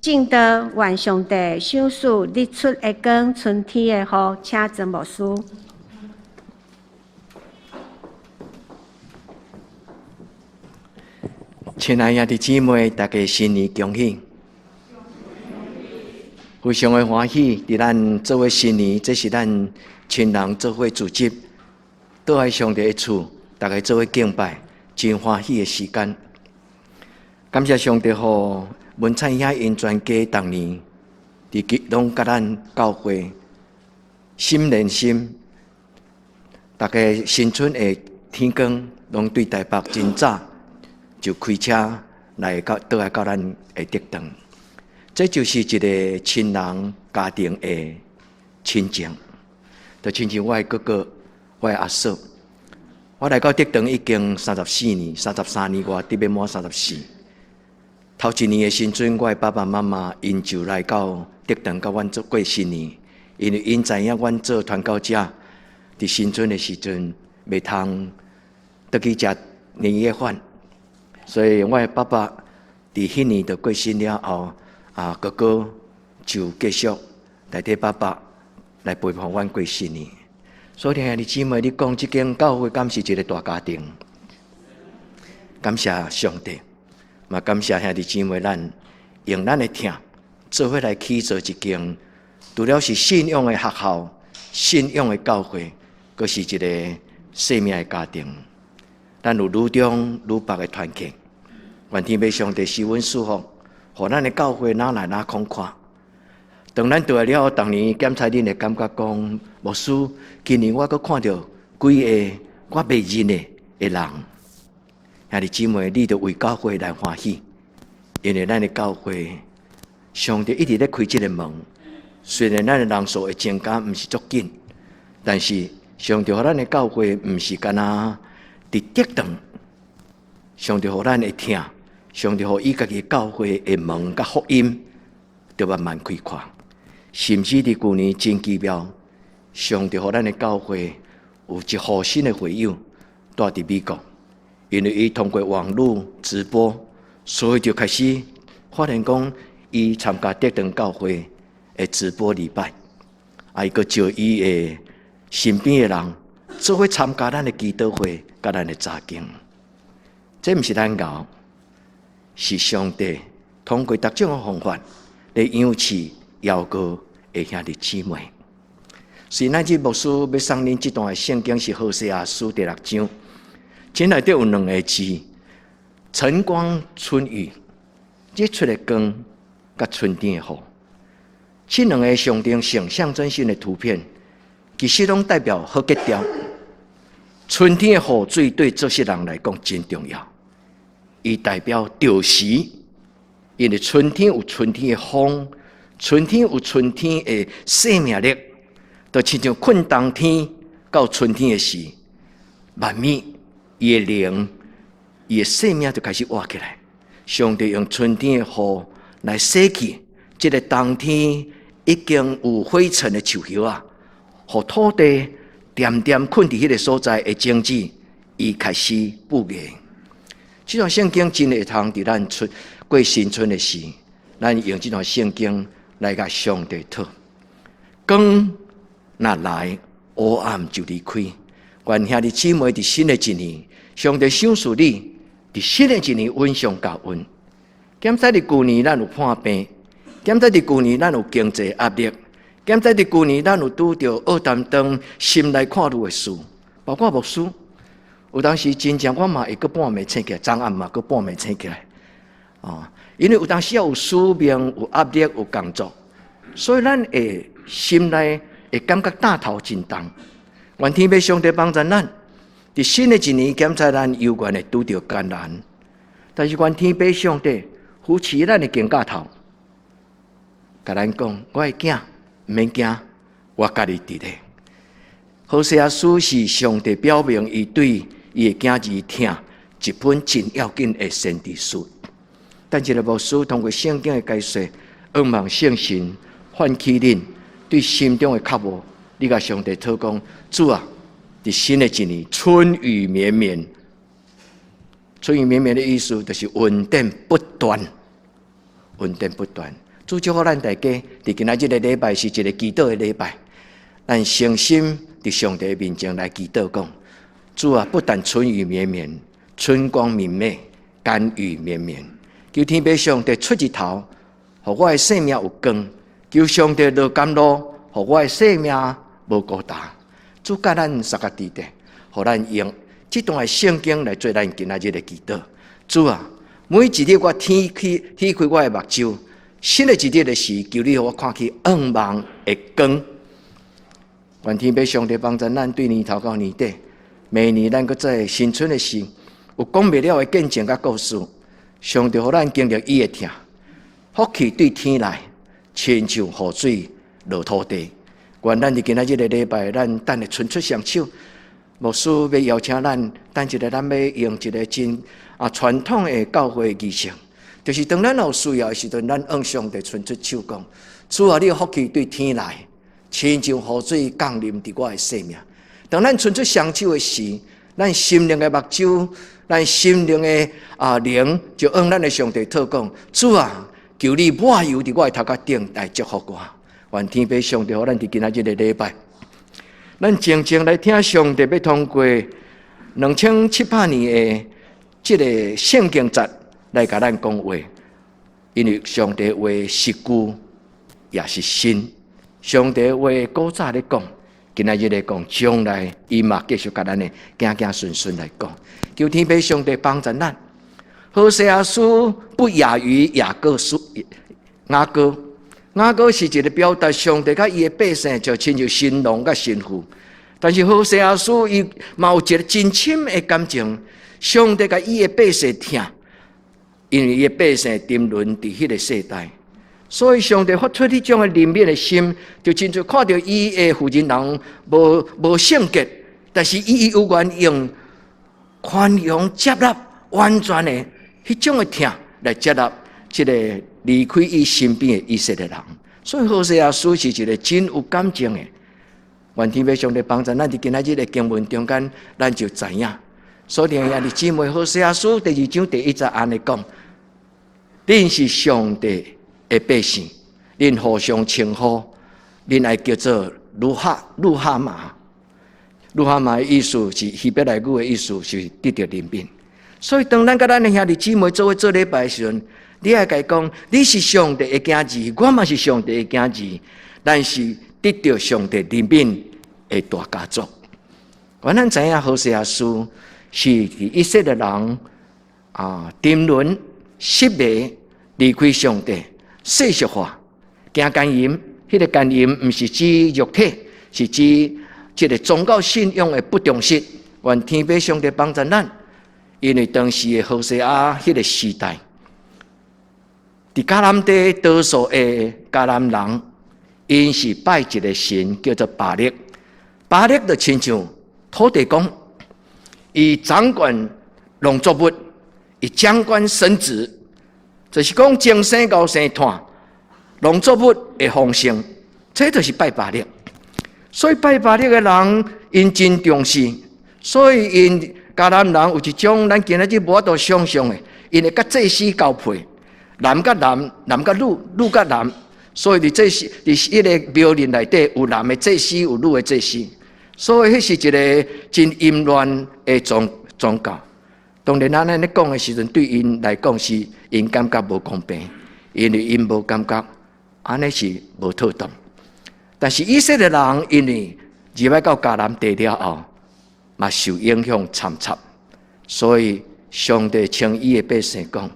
敬得万上帝赏赐日出的光，春天的雨，请曾牧师。亲爱的姊妹，大家新年恭喜！非常的欢喜，伫咱做伙新年，这是咱亲人做伙组织，倒来上帝的厝，大家做伙敬拜，真欢喜的时间。感谢上帝，互文灿遐因全家当年伫拢甲咱教会心连心，大家新春的天光，拢对台北真早就开车来倒来到咱的德堂。这就是一个亲人家庭的亲情，就亲像我的哥哥、我的阿嫂，我来到德堂已经34年、33年外，得要满34。头一年的新春，我的爸爸妈妈因就来到德堂，甲阮做过新年，因为因知影阮做传教者，伫新春的时阵袂通倒去食年夜饭，所以我的爸爸伫迄年就过身了后。哥哥就继续代替爸爸来陪伴阮过新年。所以兄弟姊妹，你讲这间教会敢是一个大家庭？感谢上帝，嘛感谢兄弟姊妹，咱用咱的听，做伙来起造一间，除了是信仰的学校、信仰的教会，阁是一个生命的家庭。咱有愈中愈白的团结，愿天父上帝施恩祝福。互咱的教会哪来哪空旷。当咱倒来了后，当年检查恁会感觉讲，牧师，今年我阁看到几个我袂认的人。兄弟姊妹，你着为教会来欢喜，因为咱的教会，上帝一直咧开这个门。虽然咱的人数会增加，毋是足紧，但是上帝互咱的教会毋是干那伫德堂，上帝互咱会听。上帝互伊家己教会的门甲福音，就慢慢开阔。甚至伫旧年真奇妙，上帝互咱的教会有一户新的会友住伫美国，因为伊通过网络直播，所以就开始发现讲，伊参加德堂教会的直播礼拜，伊阁招伊的身边的人做伙参加咱的祈祷会，甲咱的查经。这毋是咱搞。是上帝通过各种的方法来养起邀歌的兄弟姊妹。所以咱这牧师要送恁这段的圣经是何西阿书第6章，这内底有2个字：晨光春雨，日出的光，甲春天的雨。这2个象征性、象征性的图片，其实拢代表好结调。春天的雨水对这些人来讲真重要。伊代表调时，因为春天有春天的风，春天有春天的生命力，就亲像困冬天到春天的时，慢慢伊的灵、伊的生命就开始活起来。上帝用春天的雨来洗去这个冬天已经有灰尘的树叶啊，互土地渐渐困伫迄个所在的种子，伊开始复原。这段圣经真会通伫咱过新春的时，咱用这段圣经来甲上帝讨。光若来，黑暗就离开。愿兄弟姊妹伫新的一年，上帝赏赐你伫新的一年稳上加稳。检在伫旧年咱有破病，检在伫旧年咱有经济压力，检在伫旧年咱有拄着恶担当、心内看路的事，包括牧师。有当时真正我嘛会搁半暝醒起来，昨暗嘛搁半暝醒起来，因为有当时有使命、有压力、有工作，所以咱会心内会感觉担头真重。愿天父上帝帮助咱，伫新的一年检查咱犹原会拄着艰难，但是愿天父上帝扶持咱的肩胛头，甲咱讲：我的囝，毋免惊，我家己伫咧。何西阿书是上帝表明伊对伊的囝儿听一本真要紧的先知书，但一个牧师通过圣经的解说，仰望圣神唤起恁对心中的渴慕。你甲上帝讨讲，主啊，伫新的一年，春雨绵绵。春雨绵绵的意思就是稳定不断，稳定不断。主祝福咱大家，伫今仔日的礼拜是一个祈祷的礼拜，咱诚心伫上帝面前来祈祷讲：主啊，不但春雨绵绵，春光明媚，甘雨绵绵。求天父上帝出日头，互我的生命有光；求上帝落甘露，互我的生命无孤单。主教咱三个地带，互咱用这段的圣经来做咱今仔日的祈祷。主啊，每一日我天开我的目睭，新的一日的时，求你互我看起光芒的光。愿天父上帝帮助咱对年头到年底，每年咱搁在新春的时，有讲不了的见证甲故事。上帝互咱经历伊的疼，福气对天来，亲像雨水落土地。愿咱伫今仔日的礼拜，咱等下伸出双手，牧师要邀请咱，等一个咱要用一个真传统的教会仪式，就是当咱有需要的时阵，咱向上帝伸出手讲：主啊，你的福气对天来，亲像雨水降临伫我的生命。当咱伸出双手的时，咱心灵的目睭，咱心灵的灵，就向咱的上帝祷讲：主啊，求你抹油伫我的头壳顶来祝福我。愿天父上帝，互咱伫今仔日的礼拜，咱静静来听上帝要通过2700年的这个圣经节来甲咱讲话，因为上帝话是旧也是新，上帝话古早咧讲，今仔日咧讲，将来伊嘛继续甲咱咧行行顺顺来讲。求天父上帝帮助咱，何西阿书不亚于雅各书雅歌。雅歌是一个表达上帝甲伊的百姓就亲像新郎甲新妇，但是何西阿书伊嘛有一个真深的感情，上帝甲伊的百姓疼，因为伊的百姓沉沦伫迄个世代，所以上帝发出迄种的怜悯的心，就亲像看到伊的妇人人无圣洁，但是伊有愿用宽容接纳完全的迄种的疼来接纳这个离开伊身边的以色列人。所以何西阿书是一个真有感情的。愿天父上帝帮助咱伫今仔日的经文中间，咱就知影。所以兄弟姊妹，何西阿书第2章第1节安尼讲：恁是上帝的百姓，恁互相称呼，恁爱叫做路哈玛。路哈玛的意思是希伯来语的意思是得到怜悯。所以当咱甲咱的兄弟姊妹做礼拜的时阵，你爱甲伊讲，你是上帝的囝子，我嘛是上帝的囝子，咱是得到上帝怜悯的大家族。咱知影何西阿书是以色列人沉沦、失迷、离开上帝、世俗化、行奸淫。迄个奸淫毋是指肉体，是指这个宗教信仰的不重视。愿天父上帝帮助咱，因为当时的何西阿迄个时代，伫迦南地多数的迦南人，因是拜一个神叫做巴力。巴力就亲像土地公，伊掌管农作物，伊掌管生殖，就是讲从生到生炭，农作物的丰盛，这就是拜巴力。所以拜巴力的人，因真重视，所以因迦南人有一种咱今仔日无法度想象的，因会甲祭司交配，男甲男，男甲女，女甲男。所以伫祭司伫迄个庙里内底有男的祭司，有女的祭司。所以迄是一个真淫乱的宗教。当然，咱安尼讲的时阵，对因来讲是因感觉无公平，因为因无感觉安尼是无妥当。但是以色列人因为入来到迦南地了后，嘛受影响惨惨。所以上帝称伊的百姓讲：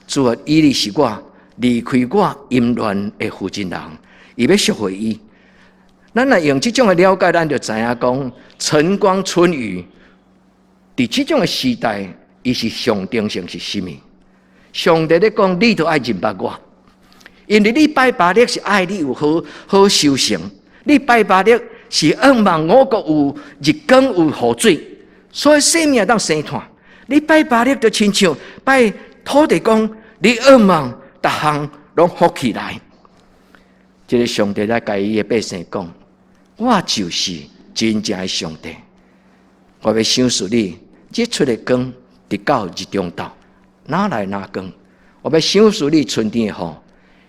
主啊，伊是我离开我淫乱的负责人，伊要赎回伊。咱来用这种的了解，咱就知影讲晨光春雨，伫这种的时代，伊是象征性是什么？上帝咧讲，你都爱认捌我，因为你拜巴力是爱你有好修行，你拜巴力是仰望我国有日光有雨水，所以生命当生炭。你拜巴力就亲像拜土地公，你仰望逐项拢福起来。这个上帝来甲伊的百姓讲：我就是真正的上帝。我要赏赐你日出的光，直到日中昼，哪来哪光？我要赏赐你春天的雨，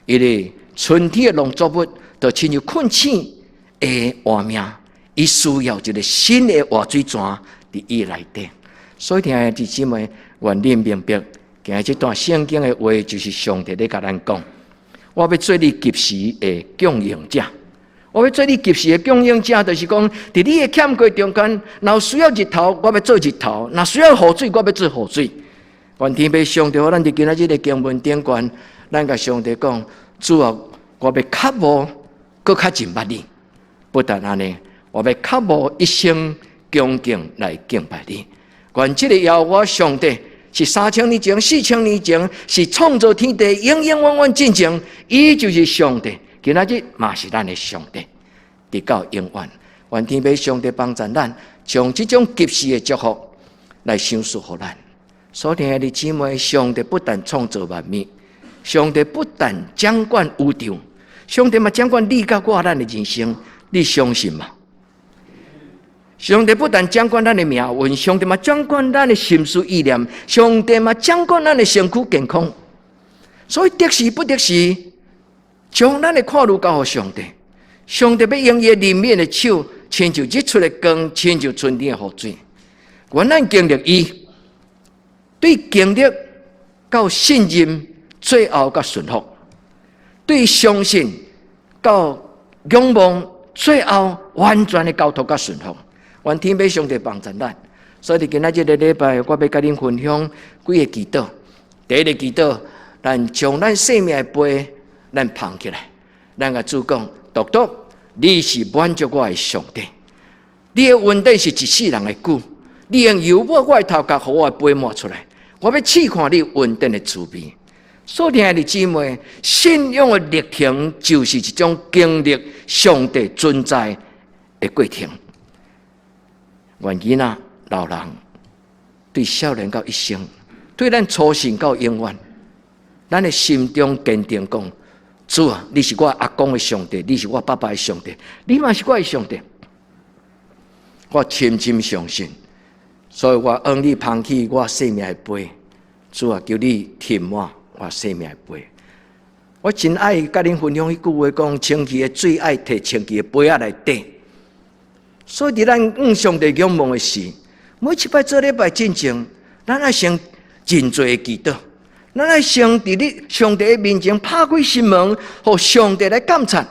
因为春天的农作物，就亲像困醒的活命，伊需要一个新的活水泉伫伊内底。所以，听弟姊妹，愿你明白，今日这段圣经的话，就是上帝咧甲咱讲：我要做你及时的供应者。我要做你及时的供应者，就是讲，伫你的欠过中间，若需要日头，我要做日头；若需要雨水，我要做雨水。愿天父上帝，咱伫今仔日的经文顶悬，咱甲上帝讲：主啊，我要较无，搁较敬拜你。不但安尼，我要较无一生恭敬来敬拜你。愿这个耶和华上帝是3000年前、4000年前，是创造天地、永永远远进前，伊就是上帝。今仔日嘛是咱的上帝，直到永远。愿天父上帝帮助咱，将这种及时的祝福来享受给咱。所听的姊妹，上帝不但创造万物，上帝不但掌管宇宙，上帝嘛掌管你甲我咱的人生。你相信吗？上帝不但掌管咱的命运，上帝嘛掌管咱的心思意念，上帝嘛掌管咱的身躯健康。所以得时不得时，将咱的看路交给上帝。上帝要用伊灵面的手，亲像日出的光，亲像春天的雨水。愿咱经历伊，对经历到信任，最后到顺服；对相信到仰望，最后完全的交托甲顺服。愿天父上帝帮助咱。所以今仔日的礼拜，我要甲恁分享几个祈祷。第一个祈祷，咱将咱生命的杯，咱捧起来。咱甲主讲：独独，你是满足我的上帝。你的恩典是一世人的久。你用油抹我的头壳，互我的杯满出来。我要试看你恩典的滋味。所听的姊妹，信仰的历程就是一种经历上帝存在的过程。愿囡仔、老人，对少年到一生，对咱初信到永远，咱的心中坚定讲：主啊，你是我阿公的上帝，你是我爸爸的上帝，你嘛是我的上帝。我深深相信，所以我愿你捧起我生命的杯，主啊，求你填满我生命的杯。我真爱甲恁分享一句话，讲清气的最爱摕清气的杯仔来底。所以伫咱上帝仰望的事，每一摆做礼拜进前，咱爱先真侪的祈祷，咱爱先伫你上帝的面前拍开心门，互上帝来监察。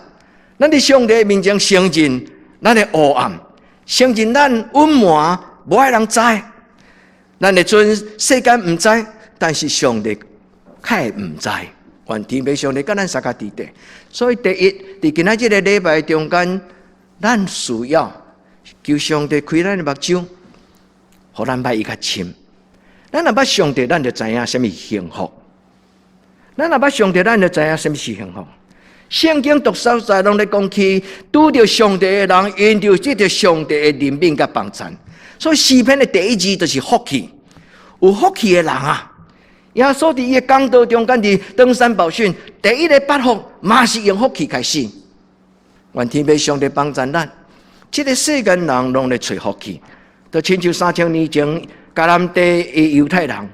咱伫上帝的面前承认咱的黑暗，承认咱隐瞒无爱人知，咱的阵世间唔知，但是上帝较唔知。愿天父上帝甲咱三家伫地。所以第一，伫今仔日的礼拜中间，咱需要求上帝开咱的目睭，互咱捌伊较深。咱若捌上帝，咱就知影什么是幸福。咱若捌上帝，咱就知影什么是幸福。圣经读所在拢咧讲起，拄着上帝的人，因着得着上帝的怜悯甲帮助。所以诗篇的第一字就是福气。有福气的人啊，耶稣伫伊的讲道中间伫登山宝训，第一个八福嘛是用福气开始。愿天父上帝帮助咱。这个世间人拢咧找福气，就亲像3000年前迦南地的犹太人，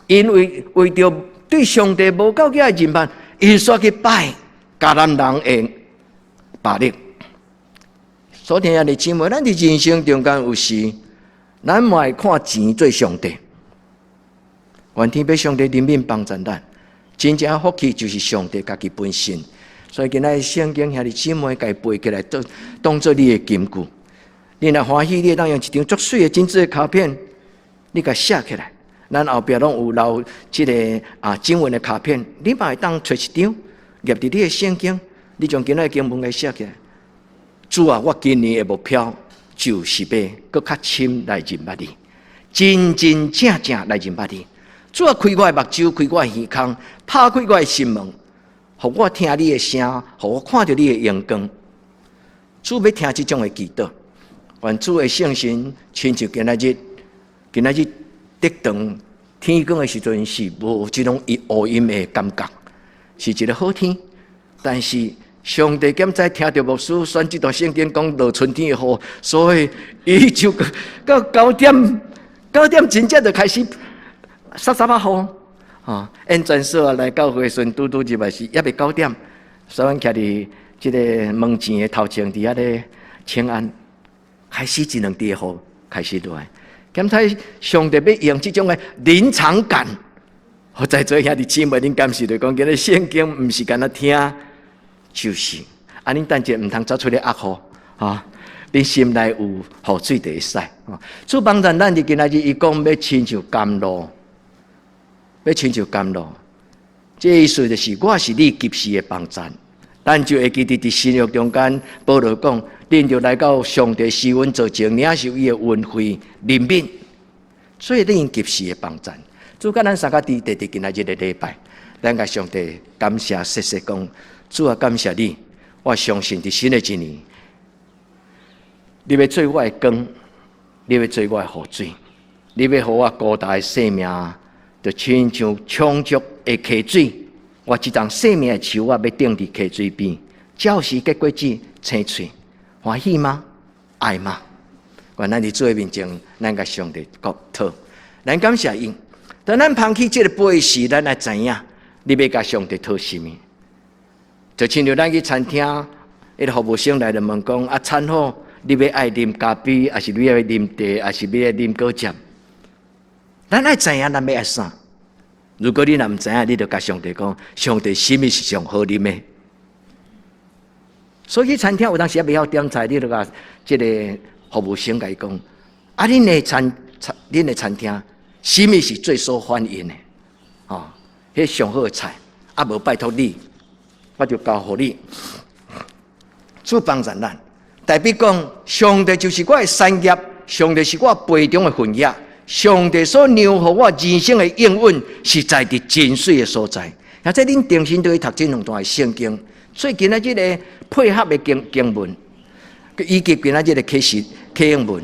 因为着对上帝无够格的认办，因煞去拜迦南人的巴力。所听的姊妹，咱伫人生中间有时，咱嘛会看钱做上帝。愿天父上帝怜悯帮助咱，真正福气就是上帝家己本身。所以今仔圣经兄弟姊妹，家背起来，当做你的金句。你若欢喜，你当用一张足水的精致的卡片，你甲写起来。咱后壁拢有留这个经文的卡片，你嘛会当找一张，夹伫你的圣经，你将今仔经文给写起来。主啊，我今年的目标就是要搁较深来认捌你，真真正正来认捌你。主啊，开我的目睭，开我的耳孔，拍开我的心门。互我听你的声，互我看到你的阳光。主要听这种的祈祷，愿主的圣神亲像今仔日得长天光的时阵是无这种乌阴的感觉，是一个好天。但是上帝兼在听到牧师选这段圣经讲落春天的雨，所以伊就到9点真正就开始沙沙把雨。因转说来到会时，拄入来是也未9点，所以阮徛伫即个门前的头前，伫遐咧请安，开始一两滴的雨开始落来。检查上帝要用即种的临场感，我在座兄弟姊妹，恁感受着讲，今日圣经毋是干那听，就是恁等者毋通走出来压雨啊！恁心内有雨水就会使啊！主帮助咱，今仔日伊讲要亲像甘露，要亲像甘露，这意思就是我是你及时的帮助。咱就会记得伫新约中间，保罗讲，恁就来到上帝施恩做前，领受伊的恩惠怜悯，所以恁及时的帮助。主甲咱三个弟弟今仔日的礼拜，咱甲上帝感谢谢谢讲，主啊，感谢你，我相信伫新的一年，你要做我的光，你要做我的雨水，你要互我孤单的生命，就亲像充足的溪水。我一丛生命的树啊，要顶伫溪水边，照时结果子，青翠，欢喜吗？爱吗？愿咱伫主的面前，咱甲上帝讨，咱感谢因。当咱放弃这个杯时，咱来知影，你要甲上帝讨什么？就亲像咱去餐厅，迄个服务生来就问讲：啊，餐后你要爱啉咖啡，还是你要啉茶，还是你要啉果汁？咱爱知影，咱要爱啥？如果你若唔知影，你就甲上帝讲，上帝什么是上好啉的？所以餐厅有当时也袂晓点菜，你就甲即个服务生甲伊讲：啊，恁的餐厅什么是最受欢迎的？哦，迄上好的菜，啊无拜托你，我就交互你。主帮助咱，代表讲，上帝就是我的产业，上帝是我杯中的份业。上帝所留予我人生的应允，是在伫真水的所在。也即恁定心都去读这两段的圣经，最近啊，即个配合的经文，以及今仔日的启应文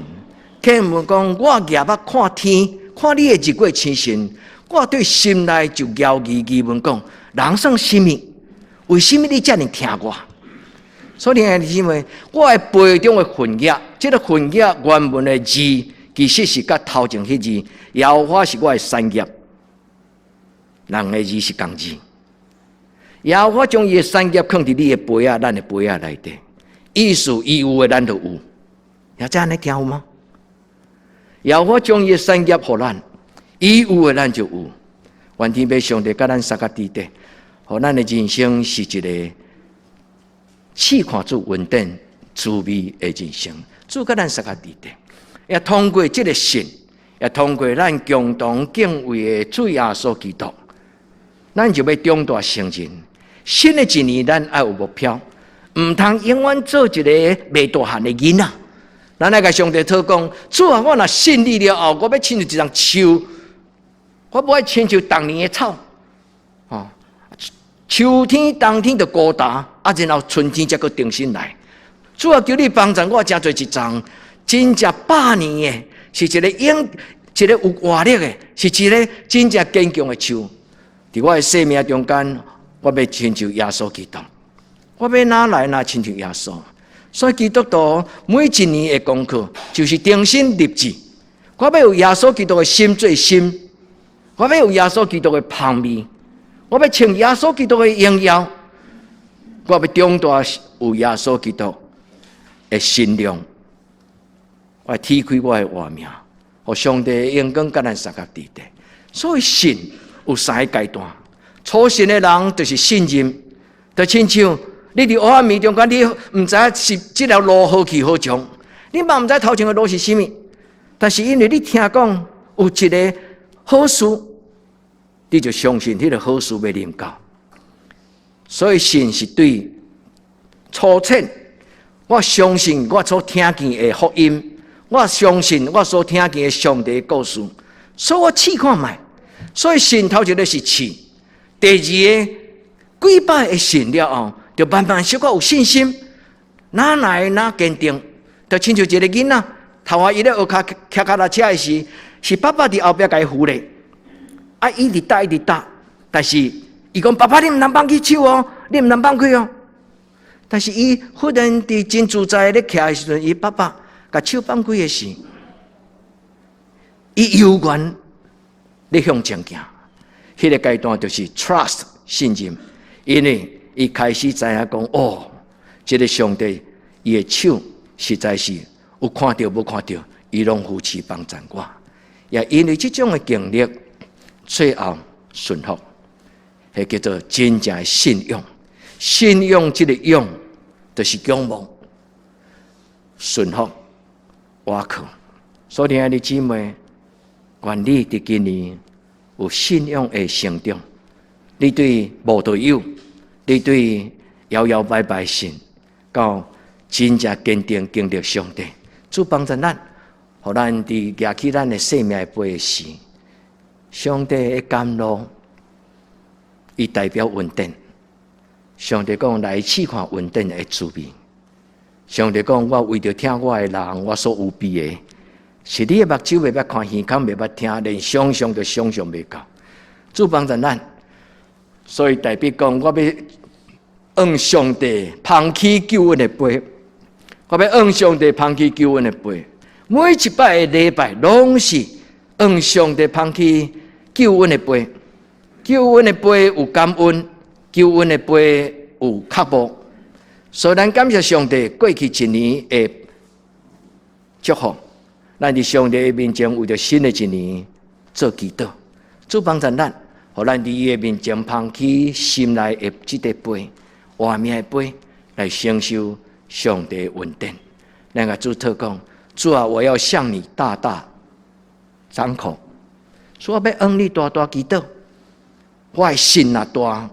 讲：我夜捌看天，看你的日月星辰，我对心内就疑问讲：人算什么？为什么你遮尔听我？所以兄弟姊妹，我的杯中的份业，这个份业原文的字。其实是甲头前迄字，耶和华是我的产业，人的字是共字。耶和华将伊的产业放伫你的杯啊，咱的杯啊内底，意思伊有的咱就有，也这安尼听有吗？耶和华将伊的产业互咱，伊有的咱就有。愿天父上帝甲咱三个弟弟，互咱的人生是一个试看出稳定、滋味的人生。主甲咱三个弟弟。也通过这个信，也通过咱共同敬畏的主耶稣基督，咱就要长大成人。新的一年，咱要有目标，唔通永远做一个未大汉的囡仔。咱来甲上帝讨讲，主啊，我若信你了后，我要亲像一丛树，我不爱亲像当年的草，秋天、冬天就孤单，然后春天才个定心来。主啊，求你帮助我，真做一丛。真正100年的，是一个有活力的，是一个真正坚强的树。在我的生命中间，我要亲像耶稣基督，我要哪来哪亲像耶稣。所以基督徒每一年的功课，就是定心立志。我要有耶稣基督的心做心，我要有耶稣基督的香味，我要穿耶稣基督的荣耀，我要长大有耶稣基督的心量。我提开我的活命，互上帝的荣光甲咱三个弟弟。所以信有3个阶段，初信的人就是信任，就亲像你伫黑暗面中间，你毋知是这条路好去好从，你嘛毋知头前的路是什么，但是因为你听讲有一个好事，你就相信迄个好事要临到。所以信是对初浅，我相信我所听见的福音。我相信我所听见的上帝的故事，所以我试看卖。所以信头一个是试，第二个几摆的信了后，就慢慢小可有信心，哪来哪坚定，就亲像一个囡仔，头下伊咧学骑脚踏车的时，是爸爸伫后壁甲伊扶咧，啊，伊直踏，但是伊讲爸爸你毋通放弃手哦，你毋通放开哦。但是伊忽然伫真自在咧徛的时阵，伊爸爸。甲手放开的时，伊悠然咧向前行。迄个阶段就是 trust 信任，因为伊开始知影讲，哦，这个上帝伊的手实在是有看到无看到，伊拢扶持帮助我。也因为这种的经历，最后顺服，迄叫做真正的信用。信用这个用，就是仰望、顺服、倚靠。所以，爱的姊妹，愿你伫今年有信仰的成长。你对无队友，你对摇摇摆摆神，到真正坚定经历上帝，主帮助咱，互咱伫举起咱的生命的杯时，上帝的甘露，伊代表稳定。上帝讲来试看稳定的滋味。上帝讲我为着听我的人，我所有备的，是你的目睭袂捌看，耳孔袂捌听，连想象都想象袂到。主帮助咱。所以代表讲，我要向上帝捧起救恩的杯，我要向上帝捧起救恩的杯。每一摆的礼拜，拢是向上帝捧起救恩的杯。救恩的杯有感恩，救恩的杯有刻薄。所以咱感谢上帝过去一年的祝福，咱伫上帝的面前为着新的一年做祈祷，主帮助咱。互咱伫伊的面前捧起心内的这个杯，活命的杯，来承受上帝的恩典。咱个主祷讲：主啊，我要向你大大张口，所以我要向你大大祈祷。我的心啊大，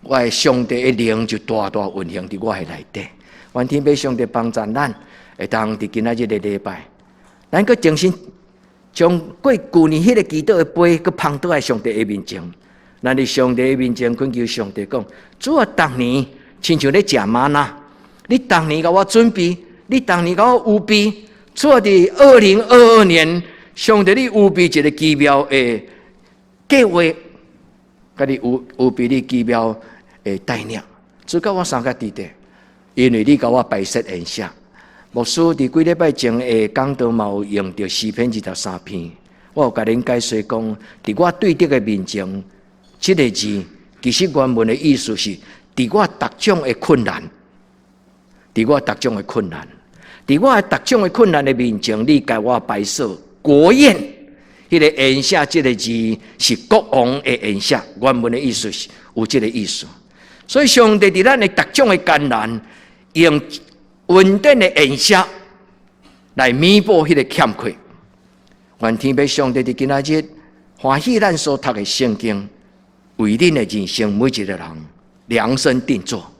我的上帝的灵就大大运行伫我的内底。愿天父上帝帮助咱，会当伫今仔日的礼拜，咱个精神。将过去年迄个祈祷的杯，佮捧倒来上帝的面前。咱伫上帝的面前恳求上帝讲：主啊，逐年亲像咧食玛纳，你逐年甲我准备，你逐年甲我预备。主啊，伫2022年，上帝你预备一个奇妙的计划，甲你预备你奇妙的带领。主甲我三个弟弟，因为你甲我摆设恩赦。牧师伫几礼拜前的讲道嘛有用到诗篇23篇，我有甲恁解说讲，伫我对得的面前，这个字其实原文的意思是：伫我各种的困难，伫我各种的困难，伫我各种的困难的面前，你甲我摆设国宴。迄个恩赦这个字是国王的恩赦，原文的意思是有这个意思。所以上帝伫咱的各种的艰难，用稳定的恩赦来弥补迄个欠缺。愿天父上帝伫今仔日欢喜咱所读的圣经，为恁的人生每一个人量身定做，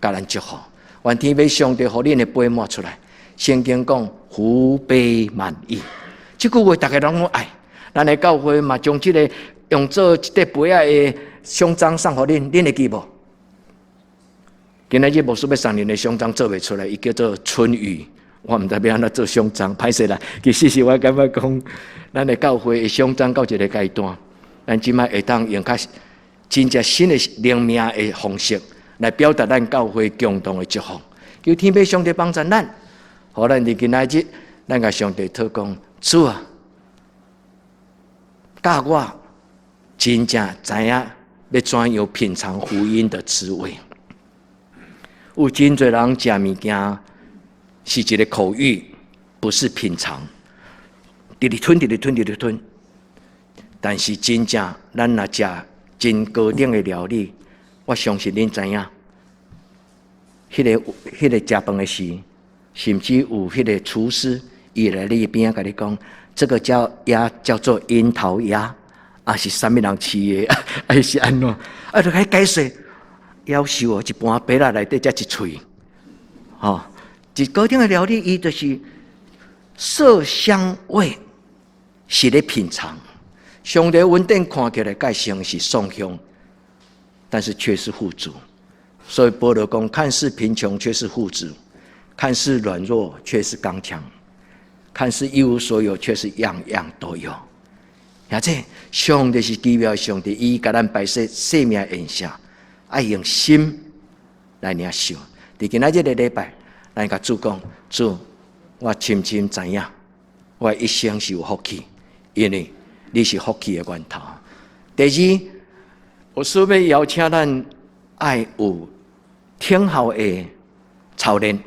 甲咱祝福。愿天父上帝互恁的杯满出来。圣经讲福杯满溢，这句话大家拢爱。咱的教会嘛，将这个用做一块杯仔的胸章送互恁，恁会记无？今仔日牧师要送恁的胸章做袂出来，伊叫做春雨。我毋知要安怎做胸章，歹势啦。其实是我感觉讲，咱的教会的胸章到一个阶段，咱即摆会当用较真正新的灵命的方式来表达咱教会共同的祝福。求天父上帝帮助咱，互咱伫今仔日，咱甲上帝祷讲：主啊，教我真正知影要怎样品尝福音的滋味。有真侪人食物件是一个口欲，不是品尝，直直吞，直直吞，直直吞。但是真正咱若食真高等的料理，我相信恁知影，迄个食饭的时，甚至有迄个厨师伊来你边甲你讲，这个鸭叫做樱桃鸭，啊是啥物人饲的，还是安怎？啊，就开解释。夭寿哦，一盘白啦内底才一喙，一高等的料理，伊就是色香味是咧品尝。上帝稳定看起来介像是爽香，但是却是富足。所以保罗讲，看似贫穷却是富足，看似软弱却是刚强，看似一无所有却是样样都有。而且上帝是奇妙的上帝，伊甲咱摆设生命恩赦。爱用心来领受。伫今仔日的礼拜，咱甲主讲：主，我深深知影，我一生是有福气，因为你是福气的源头。第二，我顺便邀请咱爱有挺好的操练。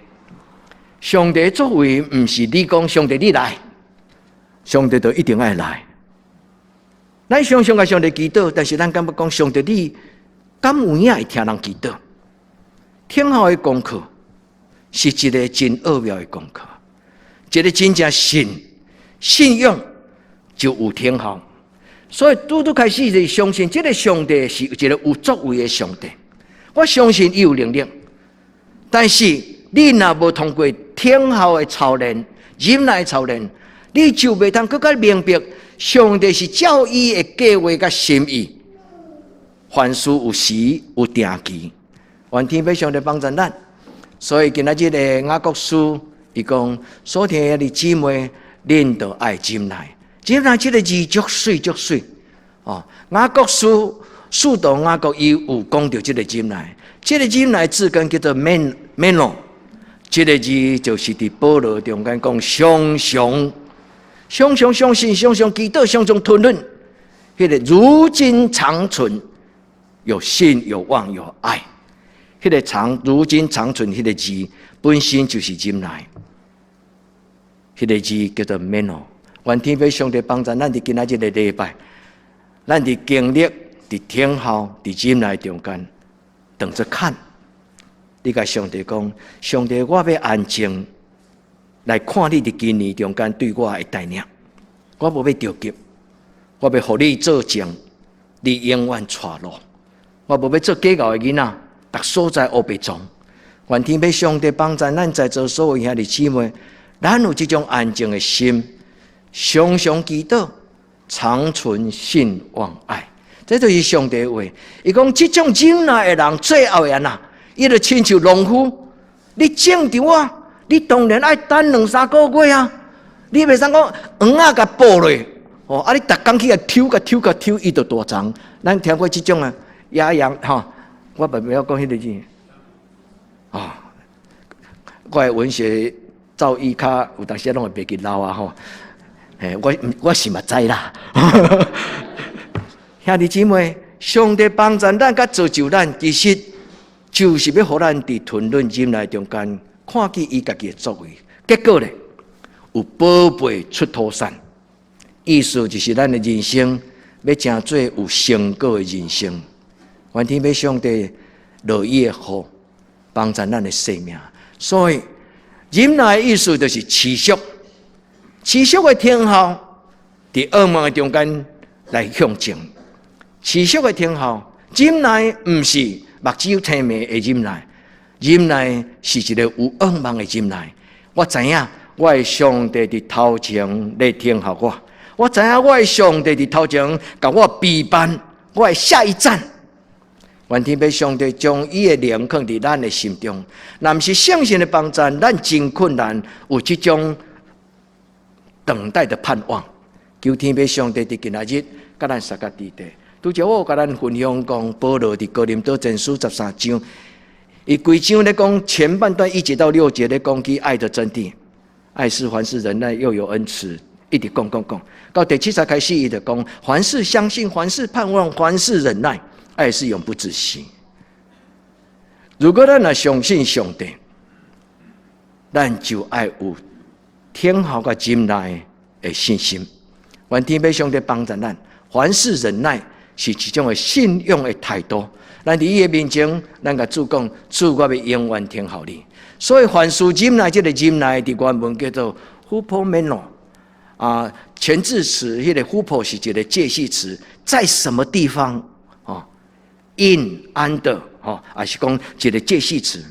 上帝作为不是你讲上帝你来，上帝就一定爱来。咱常常甲上帝祈祷，但是咱敢要讲上帝你敢有影会听人祈祷？挺好的功课是一个真奥妙的功课，一个真正信仰就有挺好。所以拄开始就相信这个上帝是一个有作为的上帝，我相信伊有能力。但是你若无通过挺好的操练、忍耐操练，你就袂通更加明白上帝是照伊的计划甲心意。凡事有时有定期，愿天父上帝帮助咱。所以今仔日的雅各书，伊讲所听的姊妹，恁都爱忍耐。忍耐这个字足水哦。雅各书使徒雅各伊有讲到这个忍耐，这个忍耐字根叫做 meno， 这个字就是伫保罗中间讲常常相信，常常祈祷，常常吞忍，迄个如今长存，有信有望有爱。迄个如今长存，迄个字本身就是忍耐，迄个字叫做 meno。愿天父上帝帮助咱伫今仔日的礼拜，咱伫经历、伫听候、伫忍耐中间，等着看。你甲上帝讲，上帝，我要安静来看你伫今年中间对我的带领，我无要着急，我要互你做证，你永远带路。我无要做假教的囡仔。逐所在黑白装，愿天父上帝帮助咱在座所有兄弟姊妹，咱有这种安静的心，常常祈祷，长存信望爱。这就是上帝的话。伊讲这种忍耐的人最后的啊，伊就亲像农夫，你种着啊，你当然爱等2-3个月啊，你袂使讲黄啊甲剥落，哦，啊你逐工去甲抽，伊就大长。咱听过这种啊，野羊哈。我不要讲迄个字啊！我的文学造诣较有当时拢会袂记牢啊吼。我是嘛知啦。兄弟姊妹，上帝帮助咱甲造就咱，其实就是要互咱伫吞忍忍耐中间，看见伊家己的作为。结果咧，有宝贝出土产，意思就是咱的人生要成做有成果的人生。愿天父上帝乐意的好，帮助咱的生命。所以忍耐的意思就是持续的听候，伫噩梦的中间来向前。持续的听候，忍耐不是目睭青眉的忍耐，忍耐是一个有噩梦的忍耐。我知影我的上帝伫头前来听候我知影我的上帝伫头前甲我陪伴我的下一站。愿天父上帝将伊的灵放伫咱的心中，若不是圣神的帮助，咱真困难有这种等待的盼望。求天父上帝伫今仔日，甲咱三个弟弟，拄则我甲咱分享讲，保罗伫哥林多前书13章，伊规章咧讲前半段1节到6节咧讲起爱的真谛，爱是凡事忍耐，又有恩慈，一直讲，到第7节开始，伊就讲凡事相信，凡事盼望，凡事忍耐。爱是永不止息。如果咱若相信上帝，咱就爱有听候甲忍耐的信心。愿天父上帝帮助咱，凡事忍耐是一种的信仰的态度。咱伫伊的面前，咱甲主讲，主我要永远听候你。所以凡事忍耐，这个忍耐伫原文叫做 hupomeno 啊，前置词迄个 hupo 是一个介系词，在什么地方？in under 还是讲一个介系词，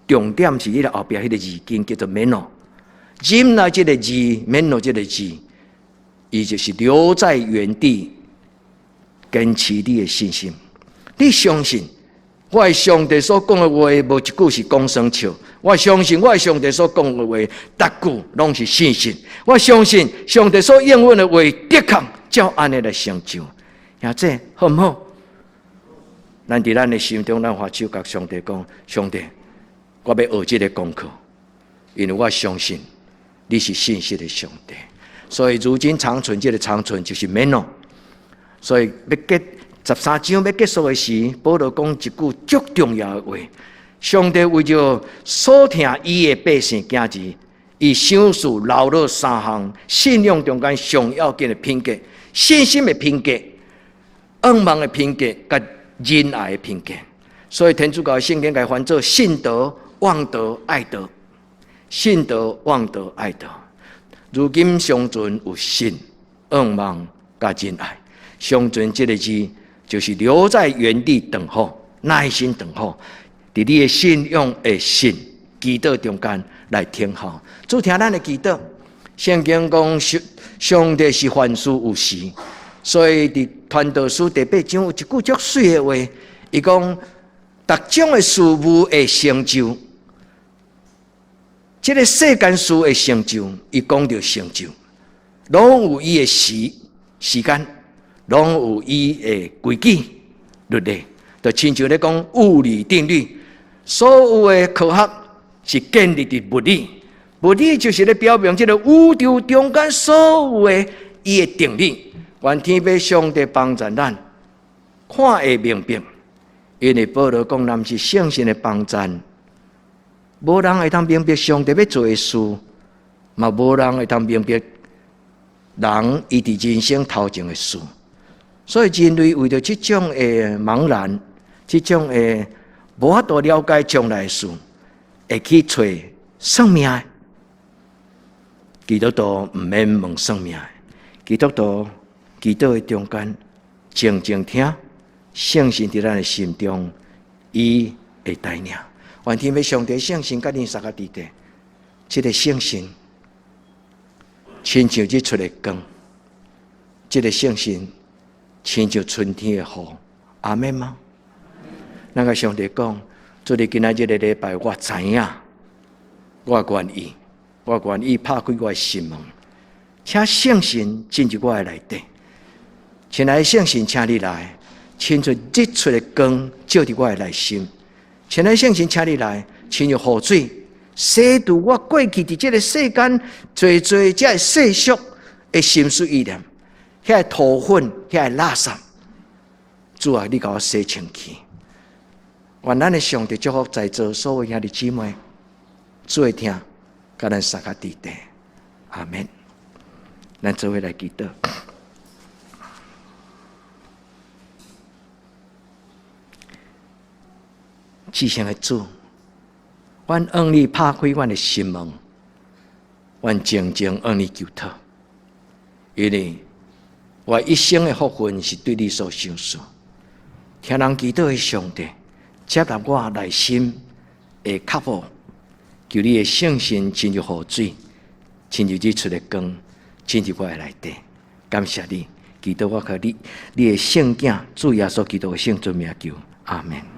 重点是迄个后边迄个字根叫做 meno。忍耐这个字 ，meno 这个字，伊就是留在原地，坚持你的信心。你相信我的上帝所讲的话，无一句是讲生笑。我相信我的上帝所讲的话，逐句拢是信心。我相信上帝所应允的话，的确照安尼来成就。呀，这好唔好？咱伫咱的心中，咱发手甲上帝讲：上帝，我要学这个功课，因为我相信你是信实的上帝。所以如今长存，这个长存就是 meno。所以要13章要结束的时，保罗讲一句足重要的话：上帝为着所听伊的百姓行事，伊赏赐留了3项信仰中间上要紧的品格：信心的品格、仰望的品格，甲仁爱的品格。所以天主教圣经该翻做信德、望德、爱德。信德、望德、爱德。如今上存有信、仰望甲仁爱。上存这个字，就是留在原地等候，耐心等候，伫你的信仰的信祈祷中间来听候。主听咱的祈祷。圣经讲上帝是凡事有时，所以伫传道书第8章有一句足水的话，伊讲各种的事物会成就。这个世间事的成就，伊讲到成就，拢有伊的时间，拢有伊的规矩律例。就亲像咧讲物理定律，所有的科学是建立伫物理，物理就是咧表明这个宇宙中间所有的伊的定律。愿天父上帝帮助咱，看会明白，因为保罗讲咱是圣神的帮助。无人会通明白上帝要做的事，嘛无人会通明白人伊伫人生头前的事。所以人类为着这种的茫然，这种的无法度了解将来的事，会去找算命的。基督徒毋免问算命的，基督徒祈祷的中间，静静听，圣神伫咱的心中，伊会带领。愿天父上帝圣神甲恁三个伫地，这个圣神亲像日出的光，这个圣神亲像春天的雨。阿们吗？咱甲上帝讲，做你今仔日的礼拜，我知影，我愿意拍开我的心门，请圣神进入我的内底。亲爱的圣神，请你来，亲像日出的光照伫我的内心。亲爱的圣神，请你来，亲像雨水，洗除我过去伫这个世间最这个世俗的心思意念，遐土粉，遐垃圾。主啊，你甲我洗清去。愿咱的上帝祝福在座所有兄弟姊妹，做听，甲咱三个伫地。阿们。咱做伙来祈祷。至圣的主，阮愿你拍开阮的心门，阮静静愿你求讨，因为我一生的福分是对你所享受。听人祈祷的上帝，接纳我内心的渴望，求你的圣神进入雨水，进入日出的光，进入我的内底。感谢你，祈祷我靠你的圣子主耶稣基督的圣尊名求，阿们。